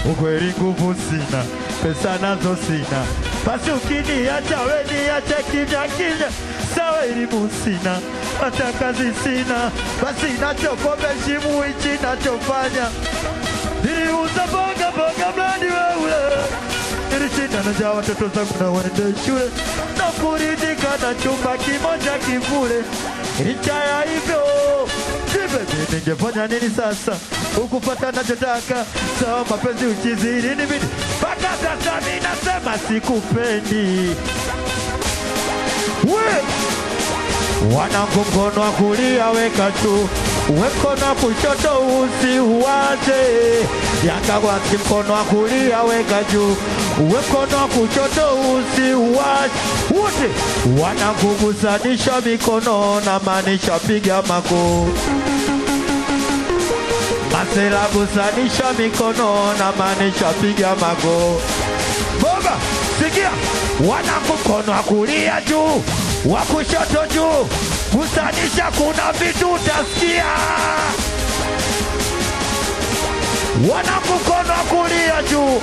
ukweli nguvu sina, pesa nazo sina, basi ukiniacha we niache kimya kimya. Sawa elimu sina, hata kazi sina, basi nachokombe shimu hichi nachofanya. Niliuza boga mradi wewe, nilishinda na njaa watoto zangu na waende shule, na kuridhika na chumba kimoja kivule. Licha ya hivyo jibe ningefanya nini sasa, ukupata nachotaka. Sawa mapenzi uchizi ilinibidi, mpaka sasa mimi nasema sikupendi. Wanangu mkono wa kulia weka tu, uwe mkono wa kushoto usiuache. Yanga wasi mkono wa kulia weka juu, uwe mkono wa kushoto usiuache. Wote wanangu gusanisha mikono na maanisha piga makofi. Masela gusanisha mikono na maanisha piga makofi. Boga sikia, wanangu mkono wa kulia juu, wa kushoto juu, gusanisha kuna vitu utasikia. Wanangu mkono wa kulia juu,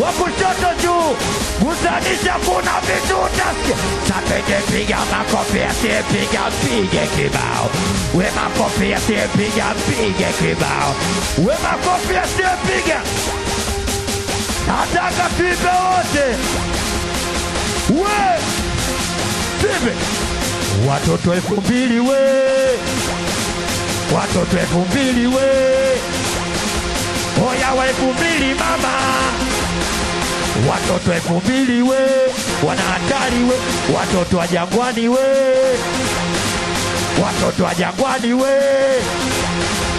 wa kushoto juu, gusanisha kuna vitu utasikia. Sapende piga makofi asiyepiga mpige kibao. We makofi asiyepiga mpige kibao. We makofi asiyepiga. Nataka tuipe wote. We Tibe watoto 2000 we, watoto 2000 we, oya wa 2000 mama, watoto 2000 we, wana hatari we, watoto wa Jangwani we, watoto wa Jangwani we,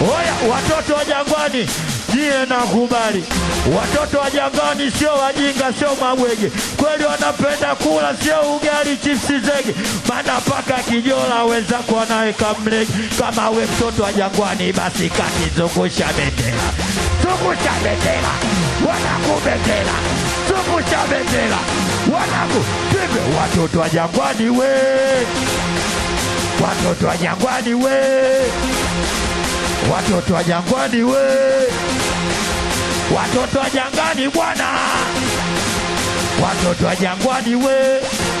oya watoto wa Jangwani. Jie na kubali, watoto wa Jangwani sio wajinga, sio mabwege. Kweli wanapenda kula, sio ugali chipsi zege. Mana paka kijola wenzako wanaweka mlege. Kama we mtoto wa Jangwani basi kati zungusha bendera. Zungusha bendera, wanangu bendera. Zungusha bendera, wanangu. Tibe watoto wa Jangwani we, watoto wa Jangwani we, watoto wa Jangwani we, watoto wa Jangwani bwana, watoto wa Jangwani we,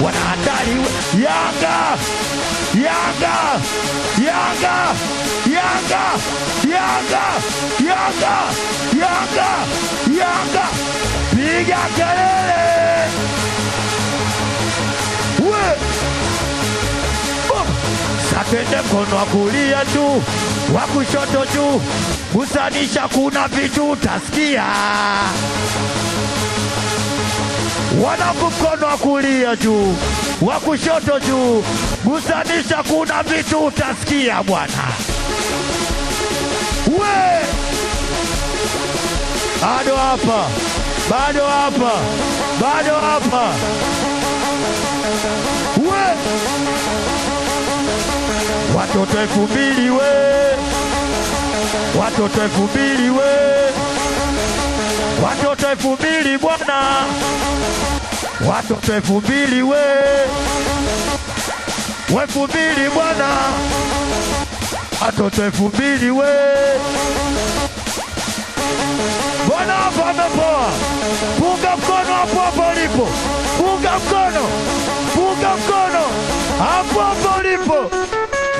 wana hatari we. Yanga, Yanga, Yanga, Yanga, Yanga, Yanga, Yanga, Yanga, piga kelele we. Sapende mkono wa kulia juu, wa kushoto juu, gusanisha kuna vitu utasikia. Wanangu mkono wa kulia juu, wa kushoto juu, gusanisha kuna vitu utasikia bwana. We bado hapa, bado hapa, bado hapa. We watoto 2000 we, watoto 2000 we, watoto 2000 bwana, watoto 2000 we, 2000 bwana, watoto 2000 we. Bwana hapa amepoa. Punga mkono hapo hapo ulipo. Punga mkono, punga mkono hapo hapo ulipo.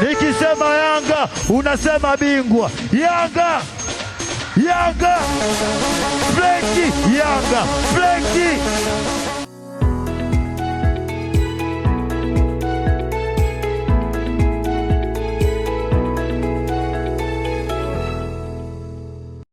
Nikisema Yanga unasema bingwa. Yanga, Yanga, Frenki, Yanga, Frenki,